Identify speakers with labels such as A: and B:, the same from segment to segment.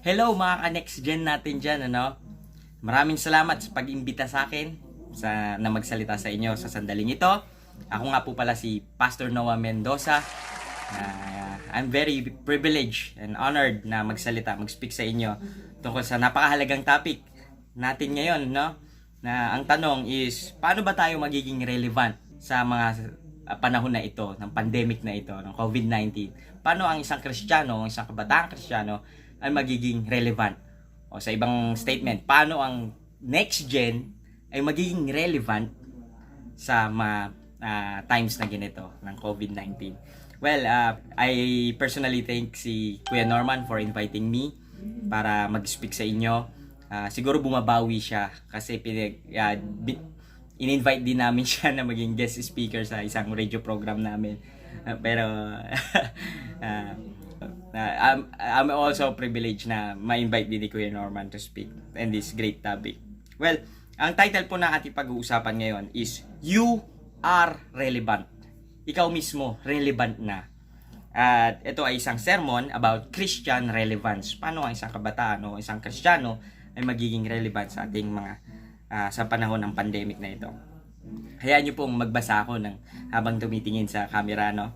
A: Hello mga ka-next gen natin dyan, ano? Maraming salamat sa pag-imbita sa akin na magsalita sa inyo sa sandaling ito. Ako nga po pala si Pastor Noah Mendoza. I'm very privileged and honored na magsalita, mag-speak sa inyo tungkol sa napakahalagang topic natin ngayon, no? Na ang tanong is, paano ba tayo magiging relevant sa mga panahon na ito, ng pandemic na ito, ng COVID-19? Paano ang isang Kristiyano, ang isang kabataang Kristiyano ay magiging relevant? O sa ibang statement, paano ang next gen ay magiging relevant sa mga times na ganito ng COVID-19? Well, I personally thank si Kuya Norman for inviting me para mag-speak sa inyo. Siguro bumabawi siya kasi in-invite din namin siya na maging guest speaker sa isang radio program namin. Pero I'm also privileged na ma-invite din ni Kuya Norman to speak in this great topic. Well, ang title po na ating pag-uusapan ngayon is You Are Relevant. Ikaw mismo, relevant na. At ito ay isang sermon about Christian relevance. Paano ang isang kabataan o isang Kristiyano ay magiging relevant sa ating mga sa panahon ng pandemic na ito. Hayaan niyo pong magbasa ako habang tumitingin sa camera, no?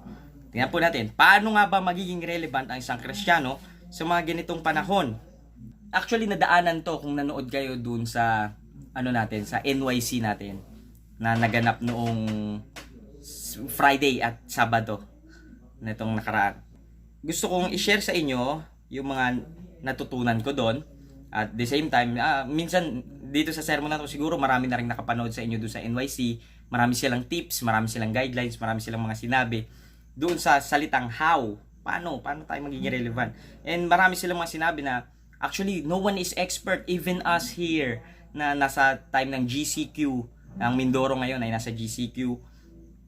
A: Tingnan po natin, paano nga ba magiging relevant ang isang Kristiyano sa mga ganitong panahon? Actually, nadaanan to kung nanood kayo dun sa sa NYC natin na naganap noong Friday at Sabado nitong nakaraan. Gusto kong i-share sa inyo yung mga natutunan ko doon. At the same time, minsan dito sa sermon na to, siguro marami na rin nakapanood sa inyo doon sa NYC. Marami silang tips, marami silang guidelines, marami silang mga sinabi doon sa salitang how. Paano tayo magiging relevant? And marami silang mga sinabi na actually no one is expert, even us here na nasa time ng GCQ. Ang Mindoro ngayon ay nasa GCQ,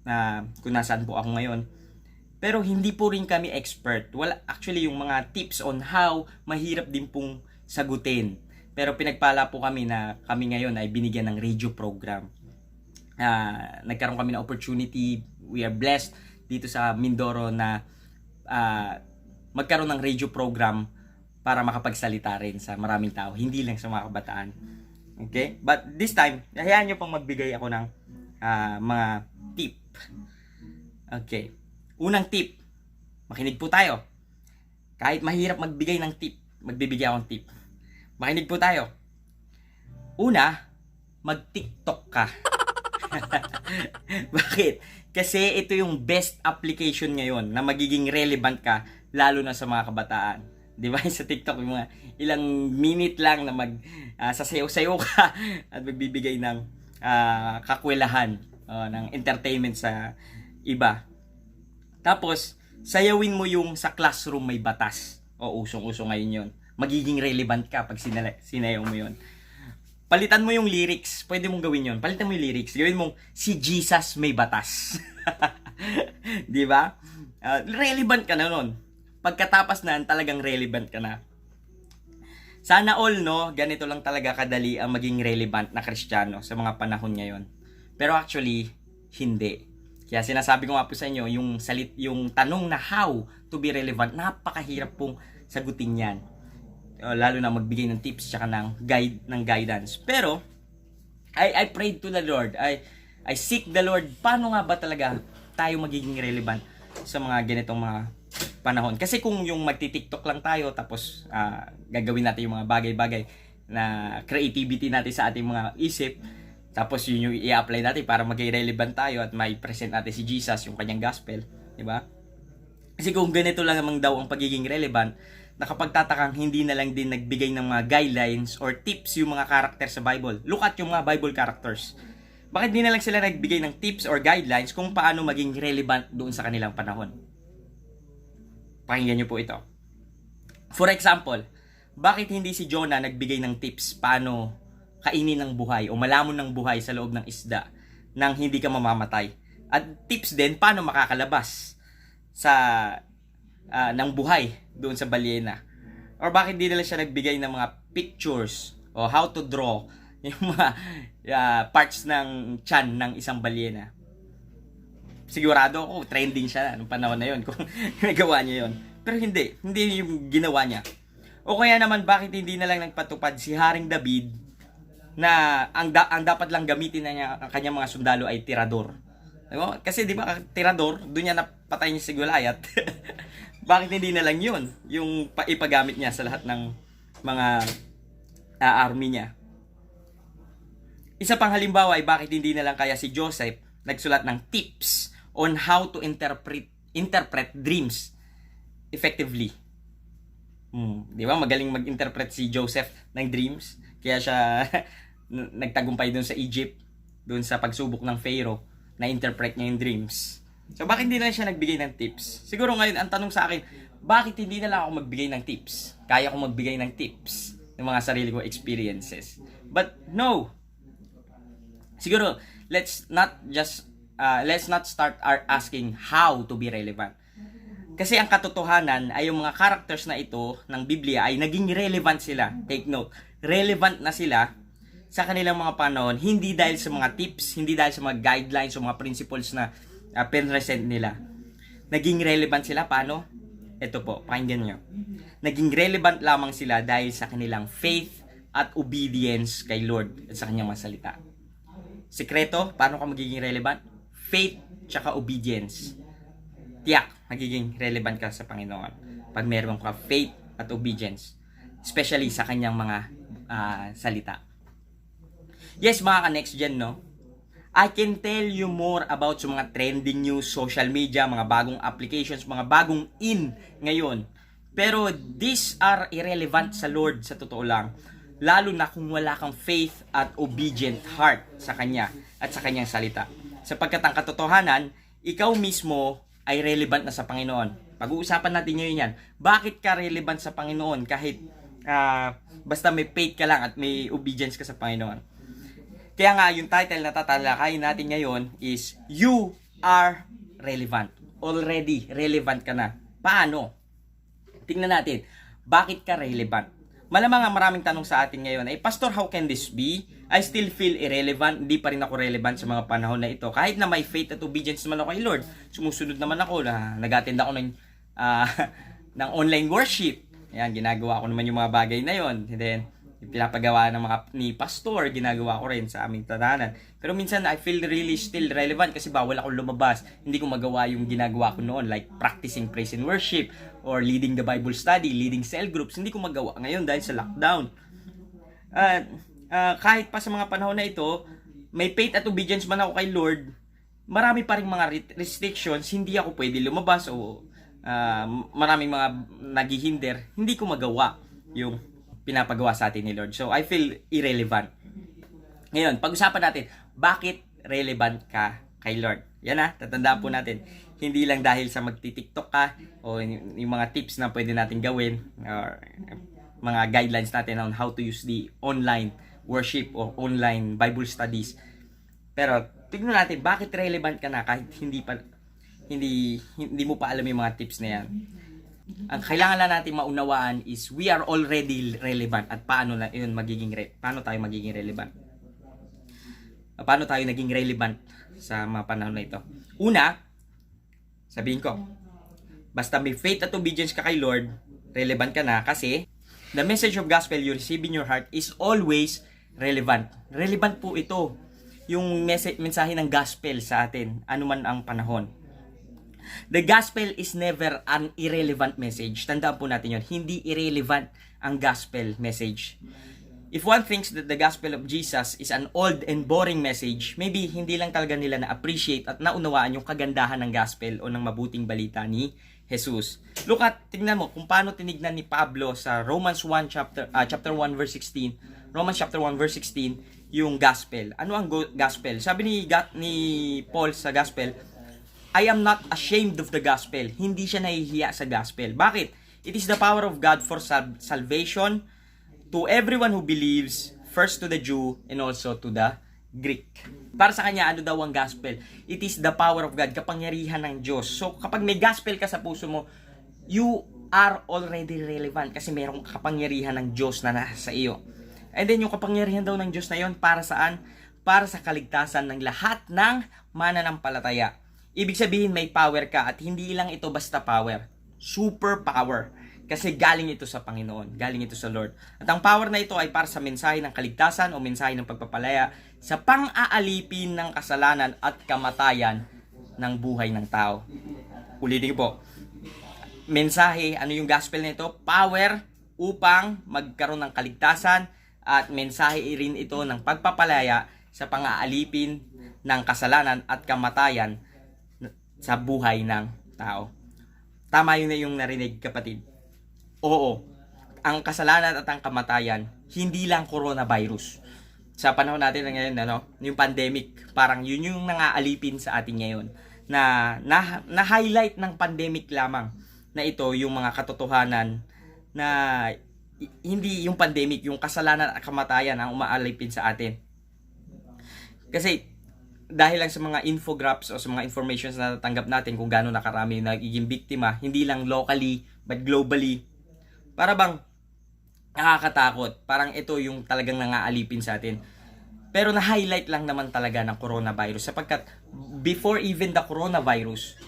A: na kung nasaan po ako ngayon. Pero hindi po rin kami expert. Wala, actually yung mga tips on how, mahirap din pong sagutin. Pero pinagpala po kami na kami ngayon ay binigyan ng radio program. Nagkaroon kami ng opportunity. We are blessed dito sa Mindoro na magkaroon ng radio program para makapagsalita rin sa maraming tao, hindi lang sa mga kabataan. Okay? But this time, hayaan nyo pang magbigay ako ng mga tip. Okay. Unang tip, makinig po tayo. Kahit mahirap magbigay ng tip, magbibigay akong tip. Makinig po tayo. Una, mag-TikTok ka. Bakit? Kasi ito yung best application ngayon na magiging relevant ka, lalo na sa mga kabataan. Di ba? Sa TikTok, yung mga ilang minute lang na sasayaw-sayaw ka at magbibigay ng kakwelahan, ng entertainment sa iba. Tapos, sayawin mo yung sa classroom may batas. O usong-uso ngayon yun. Magiging relevant ka pag sinayaw mo yun. Palitan mo yung lyrics. Pwede mong gawin yun. Palitan mo yung lyrics. Gawin mong si Jesus may batas. Di ba? Relevant ka na nun. Pagkatapos na, talagang relevant ka na. Sana all, no, ganito lang talaga kadali ang maging relevant na Kristiyano sa mga panahon ngayon. Pero actually, hindi. Kaya sinasabi ko nga po sa inyo, yung tanong na how to be relevant, napakahirap pong sagutin yan. Lalo na magbigay ng tips tsaka ng guidance. Pero, I prayed to the Lord. I seek the Lord. Paano nga ba talaga tayo magiging relevant sa mga ganitong mga panahon? Kasi kung yung magti-TikTok lang tayo tapos gagawin natin yung mga bagay-bagay na creativity natin sa ating mga isip, tapos yun yung i-apply natin para maging relevant tayo at may present natin si Jesus, yung kanyang gospel, di ba? Kasi kung ganito lang namang daw ang pagiging relevant, nakapagtatakang hindi na lang din nagbigay ng mga guidelines or tips yung mga character sa Bible. Look at yung mga Bible characters. Bakit di na lang sila nagbigay ng tips or guidelines kung paano maging relevant doon sa kanilang panahon? Pakinggan nyo po ito. For example, bakit hindi si Jonah nagbigay ng tips paano kainin ng buhay o malamon ng buhay sa loob ng isda nang hindi ka mamamatay? At tips din paano makakalabas ng buhay doon sa balyena. Or bakit di nila siya nagbigay ng mga pictures o how to draw yung mga parts ng tiyan ng isang balyena? Sigurado ako trending siya noong panahon na yon kung nagawa niya yon. Pero hindi yung ginawa niya. O kaya naman, bakit hindi na lang nagpatupad si Haring David na ang dapat lang gamitin na niya ang kanyang mga sundalo ay tirador? Diba? Kasi di ba, tirador, doon niya napatay niya si Goliath. Bakit hindi na lang yun yung ipagamit niya sa lahat ng mga army niya? Isa pang halimbawa ay bakit hindi na lang kaya si Joseph nagsulat ng tips on how to interpret dreams effectively. Di ba? Magaling mag-interpret si Joseph ng dreams. Kaya siya nagtagumpay doon sa Egypt, doon sa pagsubok ng Pharaoh, na-interpret niya yung dreams. So, bakit hindi na siya nagbigay ng tips? Siguro ngayon, ang tanong sa akin, bakit hindi na lang ako magbigay ng tips? Kaya ko magbigay ng tips ng mga sarili kong experiences. But, no! Siguro, let's not start asking how to be relevant. Kasi ang katotohanan ay yung mga characters na ito ng Biblia ay naging relevant sila. Take note, relevant na sila sa kanilang mga panahon, hindi dahil sa mga tips, hindi dahil sa mga guidelines o mga principles na pinresent nila. Naging relevant sila, paano? Ito po, pakinggan nyo. Naging relevant lamang sila dahil sa kanilang faith at obedience kay Lord at sa kanyang mga salita. Sekreto, paano ka magiging relevant? Faith tsaka obedience. Tiyak, magiging relevant ka sa Panginoon pag meron ka faith at obedience, especially sa kanyang mga salita. Yes, mga ka-next gen, no? I can tell you more about sa mga trending news, social media, mga bagong applications, mga bagong in ngayon. Pero these are irrelevant sa Lord, sa totoo lang. Lalo na kung wala kang faith at obedient heart sa Kanya at sa Kanyang salita. Sapagkat ang katotohanan, ikaw mismo ay relevant na sa Panginoon. Pag-uusapan natin ngayon yan. Bakit ka relevant sa Panginoon kahit basta may faith ka lang at may obedience ka sa Panginoon? Kaya nga, yung title na tatalakayin natin ngayon is You Are Relevant. Already relevant ka na. Paano? Tingnan natin. Bakit ka relevant? Malamang ang maraming tanong sa atin ngayon ay, Pastor, how can this be? I still feel irrelevant. Hindi pa rin ako relevant sa mga panahon na ito. Kahit na may faith at obedience naman ako kay Lord. Sumusunod naman ako na nag-attend ako ng online worship. Ayan, ginagawa ko naman yung mga bagay na yon. And then, pinapagawa ng mga ni pastor, ginagawa ko rin sa aming tadanan. Pero minsan, I feel really still relevant kasi bawal akong lumabas. Hindi ko magawa yung ginagawa ko noon, like practicing praise and worship, or leading the Bible study, leading cell groups. Hindi ko magawa ngayon dahil sa lockdown. Kahit pa sa mga panahon na ito, may faith at obedience man ako kay Lord, marami pa rin mga restrictions, hindi ako pwede lumabas o maraming mga naghihinder, hindi ko magawa yung pinapagawa sa atin ni Lord. So, I feel irrelevant. Ngayon, pag-usapan natin, bakit relevant ka kay Lord? Yan tatandaan po natin. Hindi lang dahil sa magti-TikTok ka o yung mga tips na pwede natin gawin or mga guidelines natin on how to use the online worship o online Bible studies. Pero tignan natin bakit relevant ka na kahit hindi mo pa alam yung mga tips na yan. Ang kailangan lang natin maunawaan is we are already relevant at paano tayo magiging relevant. Paano tayo naging relevant sa mga panahon na ito? Una, sabihin ko, basta may faith at obedience ka kay Lord, relevant ka na kasi the message of gospel you receive in your heart is always relevant. Relevant po ito, yung mensahe ng gospel sa atin, anuman ang panahon. The gospel is never an irrelevant message. Tandaan po natin yun. Hindi irrelevant ang gospel message. If one thinks that the gospel of Jesus is an old and boring message, maybe hindi lang talaga nila na-appreciate at naunawaan yung kagandahan ng gospel o ng mabuting balita ni Jesus. Look at, tingnan mo kung paano tinignan ni Pablo sa Romans 1 chapter 1 verse 16. Romans chapter 1 verse 16 yung gospel. Ano ang gospel? Sabi ni Paul sa gospel, I am not ashamed of the gospel. Hindi siya nahihiya sa gospel. Bakit? It is the power of God for salvation to everyone who believes, first to the Jew and also to the Greek. Para sa kanya, ano daw ang gospel? It is the power of God, kapangyarihan ng Diyos. So, kapag may gospel ka sa puso mo, you are already relevant kasi mayroong kapangyarihan ng Diyos na nasa iyo. And then, yung kapangyarihan daw ng Diyos na yon para saan? Para sa kaligtasan ng lahat ng mananampalataya. Ibig sabihin, may power ka at hindi lang ito basta power. Super power. Kasi galing ito sa Panginoon, galing ito sa Lord. At ang power na ito ay para sa mensahe ng kaligtasan o mensahe ng pagpapalaya sa pang-aalipin ng kasalanan at kamatayan ng buhay ng tao. Ulitin ko po. Mensahe, ano yung gospel nito? Power upang magkaroon ng kaligtasan at mensahe rin ito ng pagpapalaya sa pang-aalipin ng kasalanan at kamatayan sa buhay ng tao. Tama yun na yung narinig, kapatid. Oo, ang kasalanan at ang kamatayan, hindi lang coronavirus. Sa panahon natin ngayon, yung pandemic, parang yun yung nangaalipin sa atin ngayon. Na highlight ng pandemic lamang na ito yung mga katotohanan na hindi yung pandemic, yung kasalanan at kamatayan ang umaalipin sa atin. Kasi dahil lang sa mga infographics o sa mga informations na natanggap natin kung gaano nakarami yung nagiging biktima, hindi lang locally but globally, para bang nakakatakot. Parang ito yung talagang nangaalipin sa atin. Pero na-highlight lang naman talaga ng coronavirus sapagkat before even the coronavirus,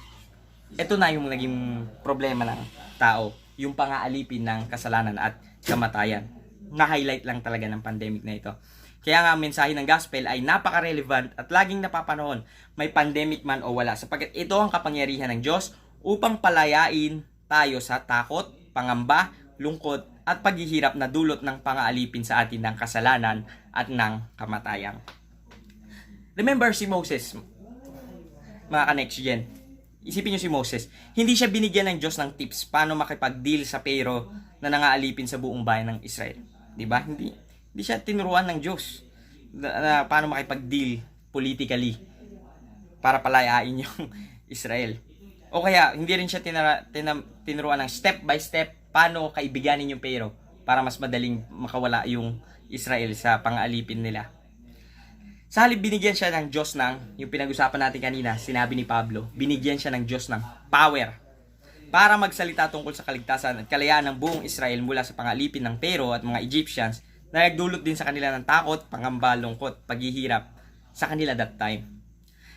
A: ito na yung naging problema ng tao, yung pang-aalipin ng kasalanan at kamatayan. Na-highlight lang talaga ng pandemic na ito. Kaya nga ang mensahe ng gospel ay napaka-relevant at laging napapanahon, may pandemic man o wala, sapagkat ito ang kapangyarihan ng Diyos upang palayain tayo sa takot, pangamba, lungkot at paghihirap na dulot ng pang-aalipin sa atin ng kasalanan at ng kamatayan. Remember si Moses, mga ka-next gen. Isipin nyo si Moses, hindi siya binigyan ng Diyos ng tips paano makipag-deal sa Pharaoh na nangaalipin sa buong bayan ng Israel. Diba? Hindi siya tinuruan ng Diyos na paano makipag-deal politically para palayain yung Israel. O kaya, hindi rin siya tinuruan ng step by step paano kaibiganin yung Pharaoh para mas madaling makawala yung Israel sa pang-aalipin nila. Sa halip, binigyan siya ng Diyos ng, yung pinag-usapan natin kanina, sinabi ni Pablo, binigyan siya ng Diyos ng power para magsalita tungkol sa kaligtasan at kalayaan ng buong Israel mula sa pang-aalipin ng Pharaoh at mga Egyptians na nagdulot din sa kanila ng takot, pangamba, lungkot, paghihirap sa kanila that time.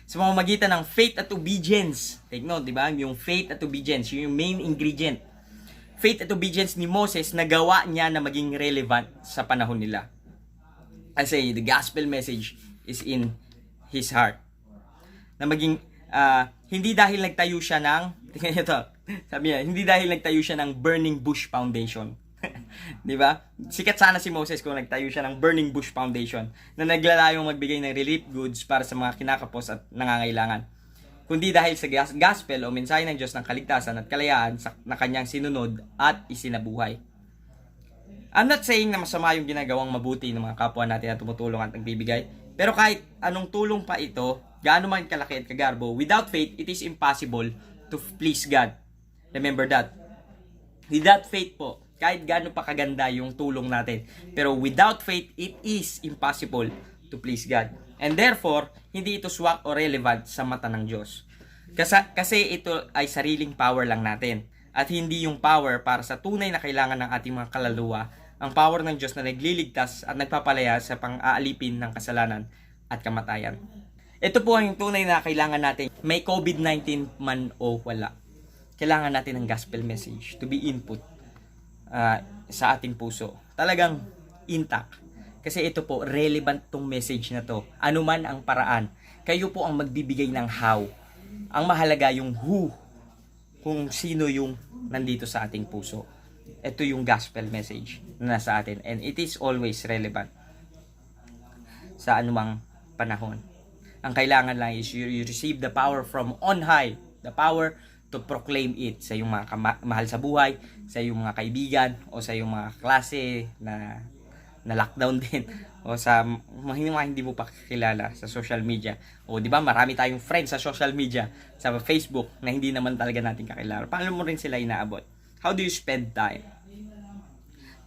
A: Sa pamamagitan ng faith at obedience, take note, di ba? Yung faith at obedience, yung main ingredient. Faith at obedience ni Moses, nagawa niya na maging relevant sa panahon nila. Kasi the gospel message is in his heart. Na maging, hindi dahil nagtayo siya ng, tingnan niyo to, sabi niya, hindi dahil nagtayo siya ng Burning Bush Foundation. Di ba? Sikat sana si Moses kung nagtayo siya ng Burning Bush Foundation na naglalayong magbigay ng relief goods para sa mga kinakapos at nangangailangan. Kundi dahil sa gospel o mensahe ng Diyos ng kaligtasan at kalayaan na kanyang sinunod at isinabuhay. I'm not saying na masama yung ginagawang mabuti ng mga kapwa natin na tumutulong at nagbibigay. Pero kahit anong tulong pa ito, gaano man kalaki at kagarbo, without faith, it is impossible to please God. Remember that. Without faith po, kahit gaano pa kaganda yung tulong natin, pero without faith, it is impossible to please God. And therefore, hindi ito swak o relevant sa mata ng Diyos. Kasi ito ay sariling power lang natin. At hindi yung power para sa tunay na kailangan ng ating mga kaluluwa, ang power ng Diyos na nagliligtas at nagpapalaya sa pang-aalipin ng kasalanan at kamatayan. Ito po ang tunay na kailangan natin. May COVID-19 man o wala. Kailangan natin ng gospel message to be input sa ating puso. Talagang intact. Kasi ito po, relevant tong message na to. Ano man ang paraan. Kayo po ang magbibigay ng how. Ang mahalaga yung who. Kung sino yung nandito sa ating puso. Ito yung gospel message na nasa atin. And it is always relevant sa anumang panahon. Ang kailangan lang is you receive the power from on high. The power to proclaim it sa iyong mga mahal sa buhay, sa iyong mga kaibigan, o sa iyong mga klase na lockdown din, o sa mga hindi mo pa kakilala sa social media. O di ba, marami tayong friends sa social media, sa Facebook, na hindi naman talaga natin kakilala. Paano mo rin sila inaabot? How do you spend time?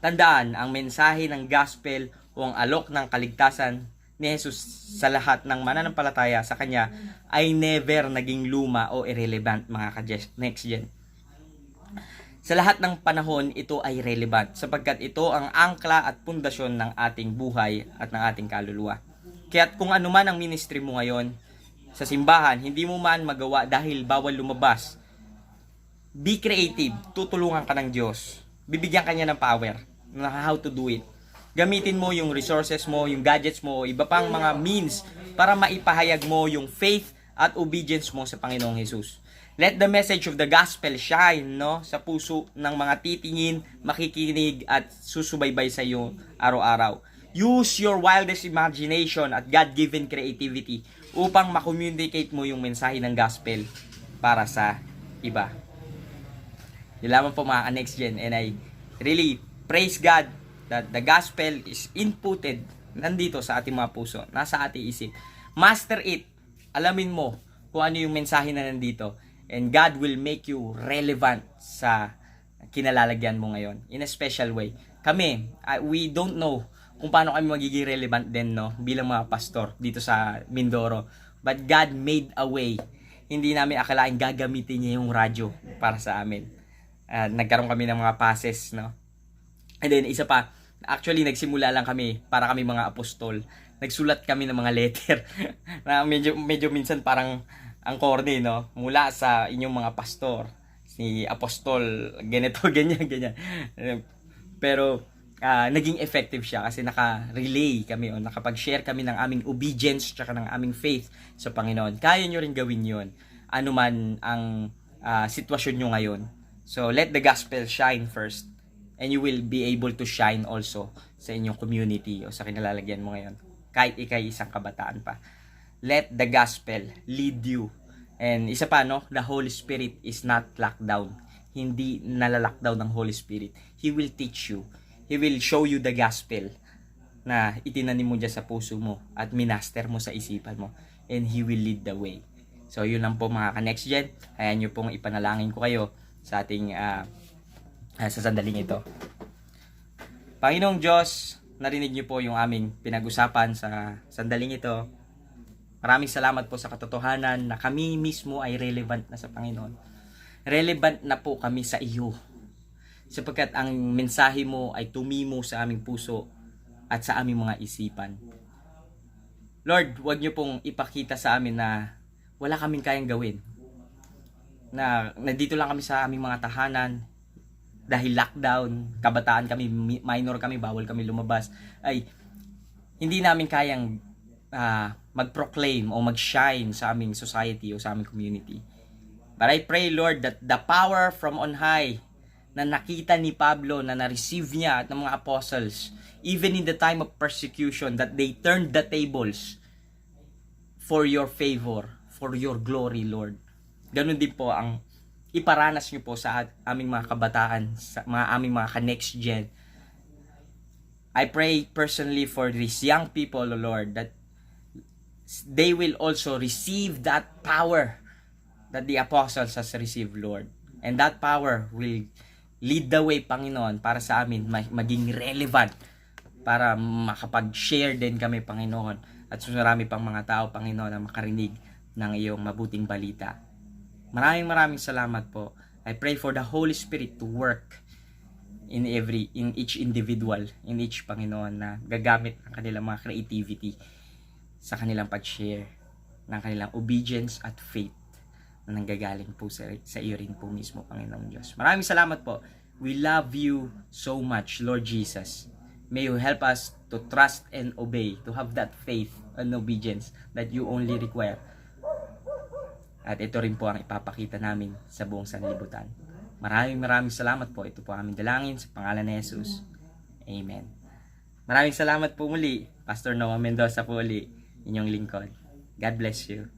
A: Tandaan, ang mensahe ng gospel o ang alok ng kaligtasan ni Jesus sa lahat ng mananampalataya sa Kanya ay never naging luma o irrelevant, mga ka-next gen. Sa lahat ng panahon, ito ay relevant sapagkat ito ang angkla at pundasyon ng ating buhay at ng ating kaluluwa. Kaya't kung ano man ang ministry mo ngayon sa simbahan, hindi mo man magawa dahil bawal lumabas, be creative, tutulungan ka ng Diyos bibigyan ka niya ng power na how to do it. Gamitin mo yung resources mo, yung gadgets mo, iba pang mga means para maipahayag mo yung faith at obedience mo sa Panginoong Jesus. Let the message of the gospel shine, no, sa puso ng mga titingin, makikinig at susubaybay sa iyo araw-araw. Use your wildest imagination at God-given creativity upang ma-communicate mo yung mensahe ng gospel para sa iba. Yun lamang po mga next gen, and I really praise God that the gospel is inputted nandito sa ating mga puso, nasa ating isip. Master it. Alamin mo kung ano yung mensahe na nandito. And God will make you relevant sa kinalalagyan mo ngayon in a special way. Kami, we don't know kung paano kami magiging relevant din, no, bilang mga pastor dito sa Mindoro. But God made a way. Hindi namin akalain gagamitin niya yung radyo para sa amin. Nagkaroon kami ng mga passes, no. And then isa pa, actually nagsimula lang kami para kami mga apostol. Nagsulat kami ng mga letter na medyo minsan parang ang corny, no? Mula sa inyong mga pastor, si apostol, ganito, ganyan. Pero naging effective siya kasi naka-relay kami o nakapag-share kami ng aming obedience tsaka ng aming faith sa Panginoon. Kaya nyo rin gawin yun, ano man ang sitwasyon nyo ngayon. So, let the gospel shine first and you will be able to shine also sa inyong community o sa kinalalagyan mo ngayon. Kahit ikay isang kabataan pa. Let the gospel lead you. And isa pa, no, the Holy Spirit is not locked down. Hindi nalalockdown ng Holy Spirit. He will teach you. He will show you the gospel na itinanim mo dyan sa puso mo at minaster mo sa isipan mo. And He will lead the way. So, yun lang po mga ka-next gen. Ayan nyo pong ipanalangin ko kayo sa ating sa sandaling ito. Panginoong Diyos, narinig niyo po yung aming pinag-usapan sa sandaling ito. Maraming salamat po sa katotohanan na kami mismo ay relevant na sa Panginoon. Relevant na po kami sa iyo. Sapagkat ang mensahe mo ay tumimo sa aming puso at sa aming mga isipan. Lord, huwag niyo pong ipakita sa amin na wala kaming kayang gawin. Na nandito lang kami sa aming mga tahanan dahil lockdown, kabataan kami, minor kami, bawal kami lumabas. Ay, hindi namin kayang mag-proclaim o mag-shine sa aming society o sa aming community. But I pray, Lord, that the power from on high na nakita ni Pablo, na na-receive niya at ng mga apostles, even in the time of persecution, that they turned the tables for your favor, for your glory, Lord. Ganun din po ang iparanas niyo po sa aming mga kabataan, sa aming mga ka-next gen. I pray personally for these young people, Lord, that they will also receive that power that the apostles has received, Lord. And that power will lead the way, Panginoon, para sa amin maging relevant, para makapag-share din kami, Panginoon, at marami pang mga tao, Panginoon, na makarinig ng iyong mabuting balita. Maraming salamat po. I pray for the Holy Spirit to work in each individual, in each, Panginoon, na gagamit ng kanilang mga creativity sa kanilang pag-share ng kanilang obedience at faith na nanggagaling po sa iyo rin po mismo, Panginoong Diyos. Maraming salamat po. We love you so much, Lord Jesus. May you help us to trust and obey, to have that faith and obedience that you only require. At ito rin po ang ipapakita namin sa buong sanlibutan. Maraming salamat po. Ito po ang aming dalangin sa pangalan ni Jesus. Amen. Maraming salamat po muli. Pastor Noah Mendoza po uli, inyong lingkod. God bless you.